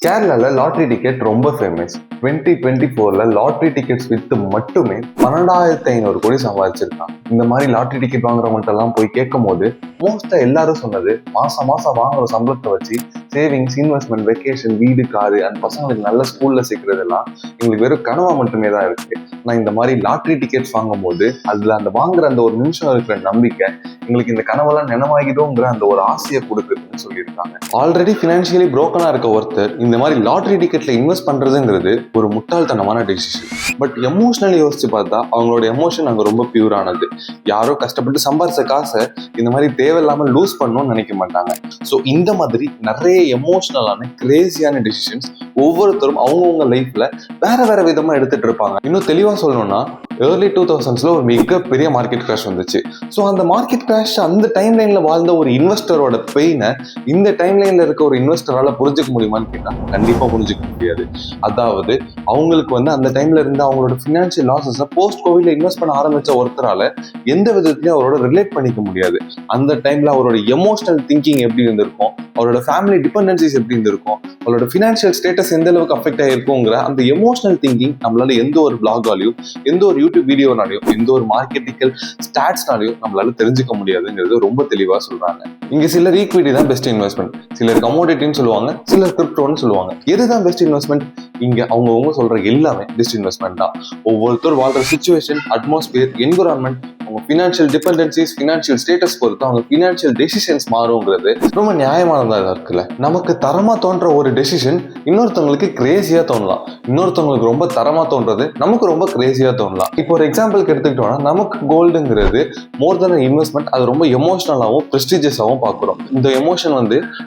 கேரளால lottery ticket ரொம்ப famous. 2024ல lottery tickets with மட்டுமே 12,500 கோடி சம்பாதிச்சிருக்காங்க. இந்த மாதிரி லாட்ரி டிக்கெட் வாங்குறவங்கள்ட்ட எல்லாம் போய் கேட்கும் போது மோஸ்டா எல்லாரும் சொன்னது, மாசம் மாசம் வாங்குற சம்பளத்தை வச்சு சேவிங்ஸ், இன்வெஸ்ட்மெண்ட், வெக்கேஷன், வீடு, காரு அந்த பசங்களுக்கு நல்ல ஸ்கூல்ல சேர்க்கறதெல்லாம் எங்களுக்கு வெறும் கனவா மட்டுமே தான் இருக்கு. நான் இந்த மாதிரி லாட்ரி டிக்கெட்ஸ் வாங்கும் போது அதுல அந்த வாங்குற அந்த ஒரு நிமிஷம் இருக்கிற நம்பிக்கை எங்களுக்கு இந்த கனவெல்லாம் நினைவாகிடும்ங்கிற அந்த ஒரு ஆசையை கொடுக்குதுன்னு சொல்லியிருக்காங்க. ஆல்ரெடி பினான்சியலி புரோக்கனா இருக்க ஒருத்தர் இந்த மாதிரி லாட்ரி டிக்கெட்ல இன்வெஸ்ட் பண்றதுங்கிறது ஒரு முட்டாள்தனமான டெசிஷன். பட் எமோஷனலி யோசிச்சு பார்த்தா அவங்களோட எமோஷன் அங்க ரொம்ப பியூரானது. யாரோ கஷ்டப்பட்டு சம்பாரிச்ச காசை இந்த மாதிரி தேவையில்லாம லூஸ் பண்ணணும்னு நினைக்க மாட்டாங்க. ஸோ இந்த மாதிரி நிறைய எமோஷனலான கிரேசியான டெசிஷன்ஸ் ஒவ்வொருத்தரும் அவங்கவுங்க லைஃப்ல வேற வேற விதமா எடுத்துட்டு இருப்பாங்க. இன்னும் தெளிவா சொல்லணும்னா ஏர்லி 2000ஸ்ல ஒரு மிகப்பெரிய மார்க்கெட் கிராஷ் வந்துச்சு. ஸோ அந்த மார்க்கெட் கிராஷ் அந்த டைம் லைன்ல வாழ்ந்த ஒரு இன்வெஸ்டரோட பெயினை இந்த டைம் லைன்ல இருக்க ஒரு இன்வெஸ்டரால புரிஞ்சுக்க முடியுமான்னு கேட்டா கண்டிப்பா புரிஞ்சுக்க முடியாது. அதாவது அவங்களுக்கு அந்த டைம்ல இருந்து அவங்களோட பினான்சியல் லாசஸ் போஸ்ட் கோவிட்ல இன்வெஸ்ட் பண்ண ஆரம்பிச்ச ஒருத்தரால எந்த விதத்திலையும் அவரோட ரிலேட் பண்ணிக்க முடியாது. அந்த டைம்ல அவரோட எமோஷனல் திங்கிங் எப்படி இருந்திருக்கும், அவரோட ஃபேமிலி டிபெண்டன்சிஸ் எப்படி இருந்திருக்கும், அவரோட பினான்சியல் ஸ்டேட்டஸ் எந்த அளவுக்கு அஃபெக்ட் ஆயிருக்குங்கிற அந்த எமோஷனல் திங்கிங் நம்மளால எந்த ஒரு பிளாகாலையும், எந்த ஒரு யூடியூப் வீடியோனாலையும், எந்த ஒரு மார்க்கெட்டிக்கல் ஸ்டாட்ஸ்னாலையும் நம்மளால தெரிஞ்சுக்க முடியாதுங்கிறது ரொம்ப தெளிவா சொல்றாங்க. இங்க சிலர் ஈக்விட்டி தான் பெஸ்ட் இன்வெஸ்ட்மெண்ட், சிலர் கமோடிட்டின்னு சொல்லுவாங்க, சிலர் கிரிப்டோன்னு சொல்லுவாங்க. எதுதான் பெஸ்ட் இன்வெஸ்ட்மெண்ட்? இங்க அவங்க சொல்ற எல்லாமே பெஸ்ட் இன்வெஸ்ட்மெண்ட் தான். ஒவ்வொருத்தர் வாழ்ற சிச்சுவேஷன், அட்மாஸ்பியர், என்விரான்மெண்ட், அவங்க பினான்சியல் டிபெண்டன்சிஸ், பினான்சியல் ஸ்டேட்டஸ் பொறுத்து அவங்க பினான்சியல் டெசிஷன்ஸ் மாறுங்கிறது ரொம்ப நியாயமானதா இருக்குல்ல. நமக்கு தரமா தோன்ற ஒரு டெசிஷன் இன்னொருத்தவங்களுக்கு கிரேசியா தோணலாம், இன்னொருத்தவங்களுக்கு ரொம்ப தரமா தோன்றது நமக்கு ரொம்ப கிரேசியா தோணலாம். இப்போ ஒரு எக்ஸாம்பிளுக்கு எடுத்துக்கிட்டோம்னா நமக்கு கோல்டுங்கிறது மோர் தென் இன்வெஸ்ட்மெண்ட், அது ரொம்ப எமோஷனலாகவும் ப்ரெஸ்டீஜியஸாகவும் பார்க்குறோம். இந்த எமோஷன்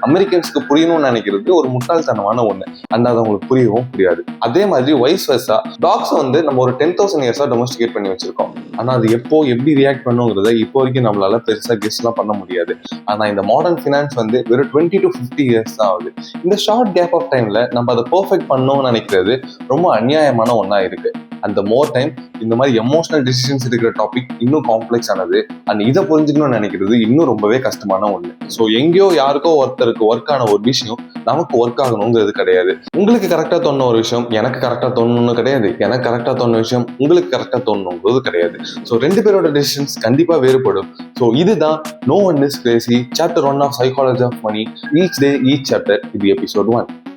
அமெரிக்கன்ஸ்க்கு புரியணும்னு நினைக்கிறது ஒரு முட்டாள்தனமான ஒண்ணு. அந்த அது அவங்களுக்கு புரியவும் புரியாது. அதே மாதிரி வைஸ் வெர்சா டாக்ஸ் நம்ம ஒரு 10,000 இயர்ஸா டொமஸ்டிகேட் பண்ணி வச்சிருக்கோம். ஆனா அது எப்போ எப்படி ரியாக்ட் பண்ணுங்கிறத இப்போ வரைக்கும் நம்மளால பெருசா கெஸ் எல்லாம் பண்ண முடியாது. ஆனா இந்த மாடர்ன் ஃபினான்ஸ் வெறும் 20 to 50 இயர்ஸ் தான் ஆகுது. இந்த ஷார்ட் கேப் ஆஃப் டைம்ல நம்ம அதை பெர்ஃபெக்ட் பண்ணணும்னு நினைக்கிறது ரொம்ப அநியாயமான ஒண்ணா இருக்கு. அந்த மோர் டைம் இந்த மாதிரி எமோஷனல் டிசிஷன்ஸ் இருக்கிற டாபிக் இன்னும் காம்ப்ளெக்ஸ் ஆனது. அண்ட் இதை புரிஞ்சுக்கணும்னு நினைக்கிறது இன்னும் ரொம்பவே கஷ்டமான ஒண்ணு. ஸோ எங்கேயோ யாருக்கோ ஒருத்தருக்கு ஒர்க் ஆன ஒரு விஷயம் நமக்கு ஒர்க் ஆகணுங்கிறது கிடையாது. உங்களுக்கு கரெக்டா தோணுன ஒரு விஷயம் எனக்கு கரெக்டா தோணணும்னு கிடையாது, எனக்கு கரெக்டா தோணுன விஷயம் உங்களுக்கு கரெக்டா தோணணுங்கிறது கிடையாது. ஸோ ரெண்டு பேரோட டிசிஷன்ஸ் கண்டிப்பா வேறுபடும். ஸோ இதுதான் no one is crazy chapter 1 of psychology of money. Each day each chapter. இது எபிசோட் 1.